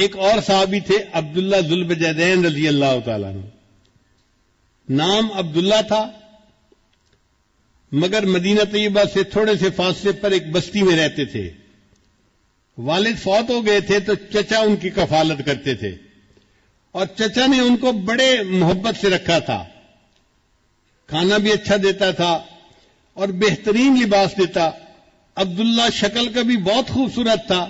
ایک اور صحابی تھے عبداللہ ذوالبجدین رضی اللہ تعالیٰ عنہ. نام عبداللہ تھا، مگر مدینہ طیبہ سے تھوڑے سے فاصلے پر ایک بستی میں رہتے تھے. والد فوت ہو گئے تھے تو چچا ان کی کفالت کرتے تھے، اور چچا نے ان کو بڑے محبت سے رکھا تھا. کھانا بھی اچھا دیتا تھا اور بہترین لباس دیتا. عبداللہ شکل کا بھی بہت خوبصورت تھا،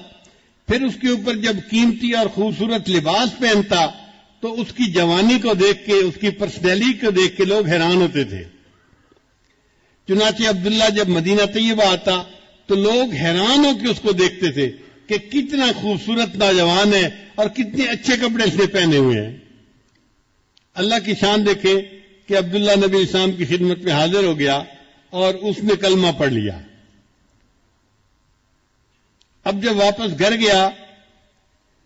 پھر اس کے اوپر جب قیمتی اور خوبصورت لباس پہنتا تو اس کی جوانی کو دیکھ کے، اس کی پرسنالٹی کو دیکھ کے لوگ حیران ہوتے تھے. چنانچہ عبداللہ جب مدینہ طیبہ آتا تو لوگ حیران ہو کے اس کو دیکھتے تھے کہ کتنا خوبصورت نوجوان ہے اور کتنے اچھے کپڑے اس نے پہنے ہوئے ہیں. اللہ کی شان دیکھیں کہ عبداللہ نبی اسلام کی خدمت میں حاضر ہو گیا اور اس نے کلمہ پڑھ لیا. اب جب واپس گھر گیا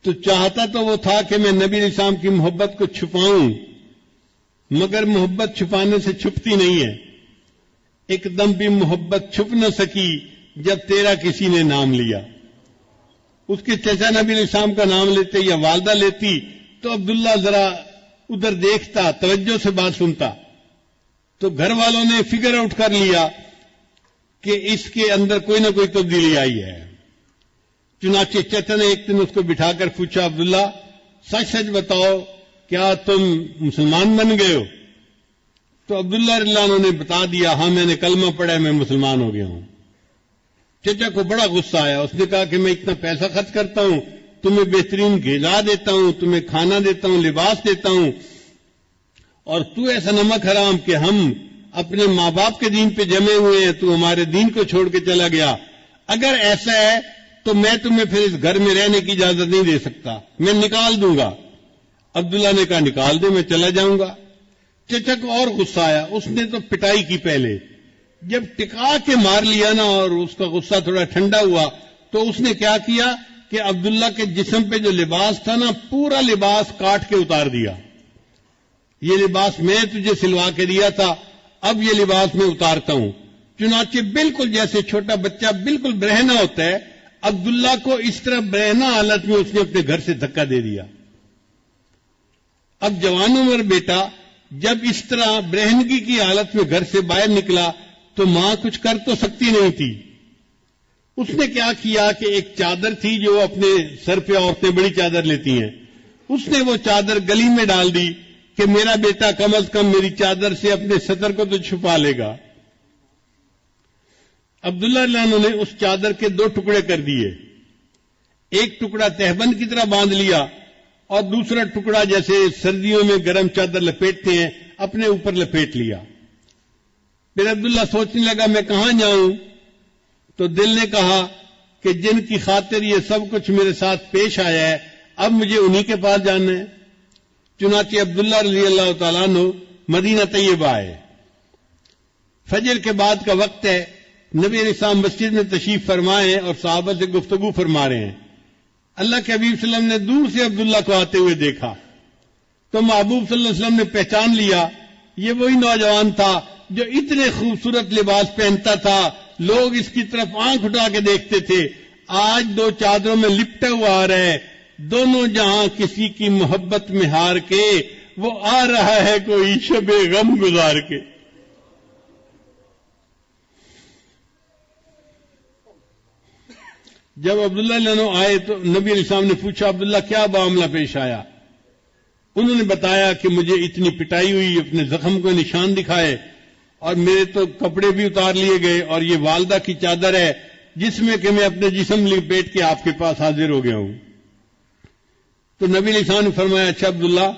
تو چاہتا تو وہ تھا کہ میں نبی علیہ السلام کی محبت کو چھپاؤں، مگر محبت چھپانے سے چھپتی نہیں ہے. ایک دم بھی محبت چھپ نہ سکی جب تیرا کسی نے نام لیا. اس کے چچا نبی علیہ السلام کا نام لیتے یا والدہ لیتی تو عبداللہ ذرا ادھر دیکھتا، توجہ سے بات سنتا، تو گھر والوں نے فگر آؤٹ کر لیا کہ اس کے اندر کوئی نہ کوئی تبدیلی آئی ہے. چنانچہ چچا نے ایک دن اس کو بٹھا کر پوچھا، عبداللہ سچ سچ بتاؤ کیا تم مسلمان بن گئے ہو؟ تو عبداللہ رضی اللہ عنہ نے بتا دیا، ہاں میں نے کلمہ پڑھا ہے، میں مسلمان ہو گیا ہوں. چچا کو بڑا غصہ آیا. اس نے کہا کہ میں اتنا پیسہ خرچ کرتا ہوں، تمہیں بہترین غذا دیتا ہوں، تمہیں کھانا دیتا ہوں، لباس دیتا ہوں، اور تو ایسا نمک حرام کہ ہم اپنے ماں باپ کے دین پہ جمے ہوئے ہیں، تو ہمارے دین کو چھوڑ کے چلا گیا. اگر ایسا ہے تو میں تمہیں پھر اس گھر میں رہنے کی اجازت نہیں دے سکتا، میں نکال دوں گا. عبداللہ نے کہا نکال دے، میں چلا جاؤں گا. چچا کو اور غصہ آیا. اس نے تو پٹائی کی پہلے. جب ٹکا کے مار لیا نا اور اس کا غصہ تھوڑا ٹھنڈا ہوا تو اس نے کیا کیا کہ عبداللہ کے جسم پہ جو لباس تھا نا، پورا لباس کاٹ کے اتار دیا. یہ لباس میں تجھے سلوا کے دیا تھا، اب یہ لباس میں اتارتا ہوں. چنانچہ بالکل جیسے چھوٹا بچہ بالکل برہنہ ہوتا ہے، عبداللہ کو اس طرح برہنہ حالت میں اس نے اپنے گھر سے دھکا دے دیا. اب جوان عمر بیٹا جب اس طرح برہنگی کی حالت میں گھر سے باہر نکلا تو ماں کچھ کر تو سکتی نہیں تھی. اس نے کیا کیا کہ ایک چادر تھی جو اپنے سر پہ عورتیں بڑی چادر لیتی ہیں، اس نے وہ چادر گلی میں ڈال دی کہ میرا بیٹا کم از کم میری چادر سے اپنے سطر کو تو چھپا لے گا. عبداللہ رضی اللہ عنہ نے اس چادر کے 2 ٹکڑے کر دیے. ایک ٹکڑا تہبند کی طرح باندھ لیا اور دوسرا ٹکڑا جیسے سردیوں میں گرم چادر لپیٹتے ہیں اپنے اوپر لپیٹ لیا. پھر عبداللہ سوچنے لگا میں کہاں جاؤں؟ تو دل نے کہا کہ جن کی خاطر یہ سب کچھ میرے ساتھ پیش آیا ہے اب مجھے انہی کے پاس جانا ہے. چنانچہ عبداللہ رضی اللہ تعالیٰ عنہ مدینہ طیبہ آئے. فجر کے بعد کا وقت ہے. نبی علیہ السلام مسجد میں تشریف فرمائے ہیں اور صحابہ سے گفتگو فرما رہے ہیں. اللہ کے حبیب صلی اللہ علیہ وسلم نے دور سے عبداللہ کو آتے ہوئے دیکھا تو محبوب صلی اللہ علیہ وسلم نے پہچان لیا یہ وہی نوجوان تھا جو اتنے خوبصورت لباس پہنتا تھا، لوگ اس کی طرف آنکھ اٹھا کے دیکھتے تھے. آج 2 چادروں میں لپٹا ہوا آ رہا ہے، دونوں جہاں کسی کی محبت میں ہار کے وہ آ رہا ہے کوئی شب غم گزار کے. جب عبداللہ علیہ عنہ آئے تو نبی علیہ السلام نے پوچھا عبداللہ کیا معاملہ پیش آیا؟ انہوں نے بتایا کہ مجھے اتنی پٹائی ہوئی، اپنے زخم کو نشان دکھائے اور میرے تو کپڑے بھی اتار لیے گئے، اور یہ والدہ کی چادر ہے جس میں کہ میں اپنے جسم لپیٹ کے آپ کے پاس حاضر ہو گیا ہوں. تو نبی علیہ السلام نے فرمایا اچھا عبداللہ،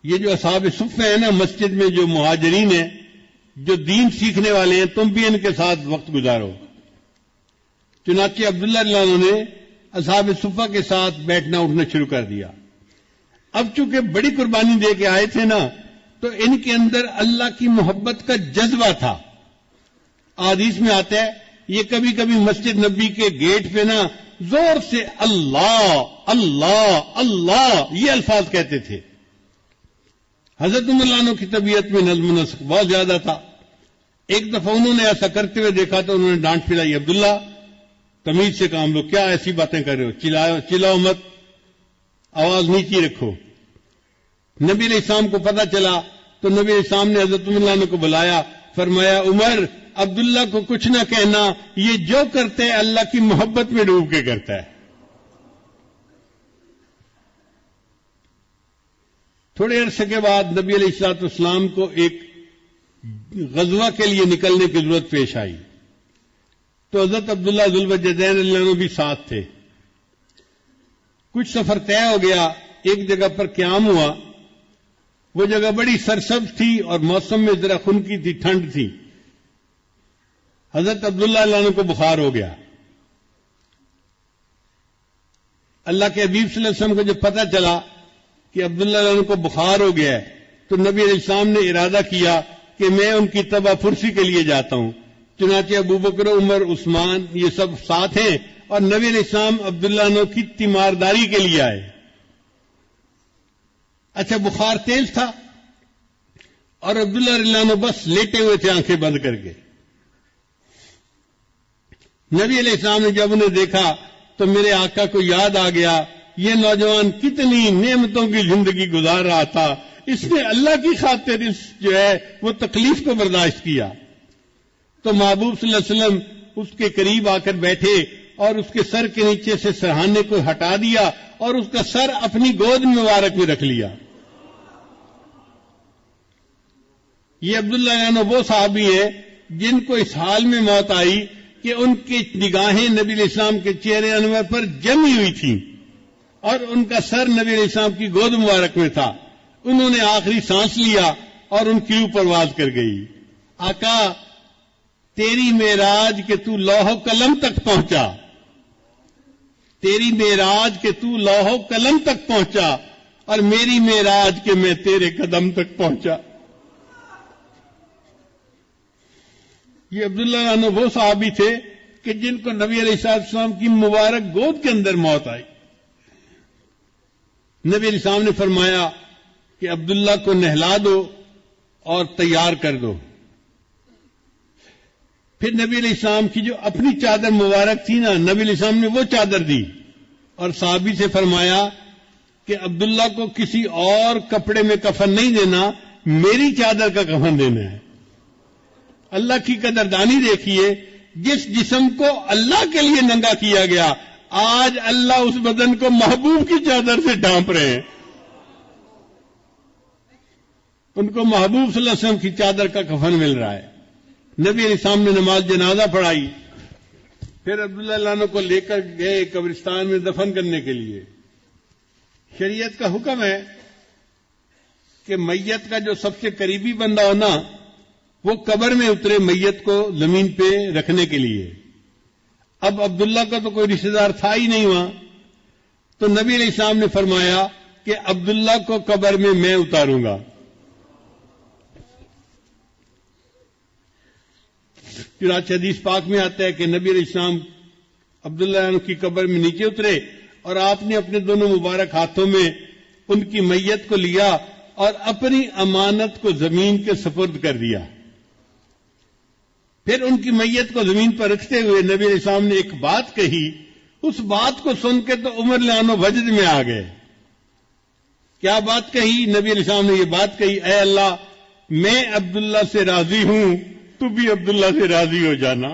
یہ جو اصحاب صفہ ہیں نا مسجد میں جو مہاجرین ہیں جو دین سیکھنے والے ہیں، تم بھی ان کے ساتھ وقت گزارو. چنانچہ عبداللہ رضی اللہ عنہ نے اصحاب صفہ کے ساتھ بیٹھنا اٹھنا شروع کر دیا. اب چونکہ بڑی قربانی دے کے آئے تھے نا تو ان کے اندر اللہ کی محبت کا جذبہ تھا. حدیث میں آتا ہے یہ کبھی کبھی مسجد نبی کے گیٹ پہ نا زور سے اللہ اللہ اللہ یہ الفاظ کہتے تھے. حضرت عمر رضی اللہ عنہ کی طبیعت میں نظم و نسق بہت زیادہ تھا. ایک دفعہ انہوں نے ایسا کرتے ہوئے دیکھا تو انہوں نے ڈانٹ پھیلائی، عبداللہ تمیز سے کام لو، کیا ایسی باتیں کر رہے ہو، چلاؤ مت. آواز نیچی رکھو. نبی علیہ السلام کو پتہ چلا تو نبی علیہ السلام نے حضرت عمر کو بلایا, فرمایا عمر عبداللہ کو کچھ نہ کہنا, یہ جو کرتے اللہ کی محبت میں ڈوب کے کرتا ہے. تھوڑے عرصے کے بعد نبی علیہ الصلوۃ والسلام کو ایک غزوہ کے لیے نکلنے کی ضرورت پیش آئی, تو حضرت عبداللہ ذوالوجہین اللہ عنہ بھی ساتھ تھے. کچھ سفر طے ہو گیا, ایک جگہ پر قیام ہوا. وہ جگہ بڑی سرسبز تھی اور موسم میں ذرا خنکی تھی, ٹھنڈ تھی. حضرت عبداللہ اللہ عنہ کو بخار ہو گیا. اللہ کے حبیب صلی اللہ علیہ وسلم کو جب پتہ چلا کہ عبداللہ اللہ عنہ کو بخار ہو گیا ہے تو نبی علیہ السلام نے ارادہ کیا کہ میں ان کی تباہ پرسی کے لیے جاتا ہوں. چنانچہ ابو بکر, عمر, عثمان یہ سب ساتھ ہیں اور نبی علیہ السلام عبداللہ عنہ کی تیمارداری کے لیے آئے. اچھا بخار تیز تھا اور عبداللہ رضی اللہ عنہ بس لیٹے ہوئے تھے آنکھیں بند کر کے. نبی علیہ السلام نے جب انہیں دیکھا تو میرے آقا کو یاد آ گیا, یہ نوجوان کتنی نعمتوں کی زندگی گزار رہا تھا, اس نے اللہ کی خاطر اس جو ہے وہ تکلیف کو برداشت کیا. تو محبوب صلی اللہ علیہ وسلم اس کے قریب آ کر بیٹھے اور اس کے سر کے نیچے سے سرہانے کو ہٹا دیا اور اس کا سر اپنی گود مبارک میں رکھ لیا. یہ عبداللہ عنہ وہ صحابی ہے جن کو اس حال میں موت آئی کہ ان کی نگاہیں نبی علیہ السلام کے چہرے انور پر جمی ہوئی تھیں اور ان کا سر نبی علیہ السلام کی گود مبارک میں تھا. انہوں نے آخری سانس لیا اور ان کی اوپر پرواز کر گئی. آقا تیری معراج کہ تو لوح و قلم تک پہنچا, تیری معراج کہ تو لوح و قلم تک پہنچا اور میری معراج کہ میں تیرے قدم تک پہنچا. یہ عبداللہ عنہ وہ صحابی تھے کہ جن کو نبی علیہ السلام کی مبارک گود کے اندر موت آئی. نبی علیہ السلام نے فرمایا کہ عبداللہ کو نہلا دو اور تیار کر دو. پھر نبی علیہ السلام کی جو اپنی چادر مبارک تھی نا, نبی علیہ السلام نے وہ چادر دی اور صحابی سے فرمایا کہ عبداللہ کو کسی اور کپڑے میں کفن نہیں دینا, میری چادر کا کفن دینا ہے. اللہ کی قدردانی دیکھیے, جس جسم کو اللہ کے لیے ننگا کیا گیا آج اللہ اس بدن کو محبوب کی چادر سے ڈھانپ رہے ہیں. ان کو محبوب صلی اللہ علیہ وسلم کی چادر کا کفن مل رہا ہے. نبی علیہ السلام نے نماز جنازہ پڑھائی, پھر عبداللہ عنہ کو لے کر گئے قبرستان میں دفن کرنے کے لیے. شریعت کا حکم ہے کہ میت کا جو سب سے قریبی بندہ ہونا وہ قبر میں اترے میت کو زمین پہ رکھنے کے لیے. اب عبداللہ کا تو کوئی رشتہ دار تھا ہی نہیں وہاں, تو نبی علیہ السلام نے فرمایا کہ عبداللہ کو قبر میں اتاروں گا. چنانچہ حدیث پاک میں آتا ہے کہ نبی علیہ السلام عبداللہ عنہ کی قبر میں نیچے اترے اور آپ نے اپنے دونوں مبارک ہاتھوں میں ان کی میت کو لیا اور اپنی امانت کو زمین کے سپرد کر دیا. پھر ان کی میت کو زمین پر رکھتے ہوئے نبی علیہ السلام نے ایک بات کہی. اس بات کو سن کے تو عمر عنہ وجد میں آ گئے. کیا بات کہی؟ نبی علیہ السلام نے یہ بات کہی, اے اللہ میں عبداللہ سے راضی ہوں, تو بھی عبداللہ سے راضی ہو جانا.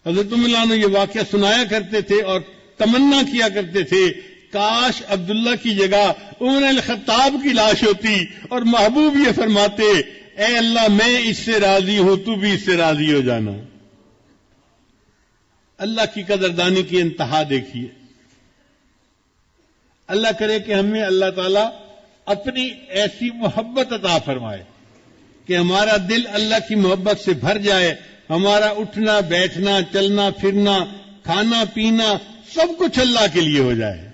حضرت عمر عنہ یہ واقعہ سنایا کرتے تھے اور تمنا کیا کرتے تھے کاش عبداللہ کی جگہ عمر الخطاب کی لاش ہوتی اور محبوب یہ فرماتے اے اللہ میں اس سے راضی ہوں, تو بھی اس سے راضی ہو جانا. اللہ کی قدردانی کی انتہا دیکھیے. اللہ کرے کہ ہمیں اللہ تعالی اپنی ایسی محبت عطا فرمائے کہ ہمارا دل اللہ کی محبت سے بھر جائے, ہمارا اٹھنا بیٹھنا چلنا پھرنا کھانا پینا سب کچھ اللہ کے لیے ہو جائے.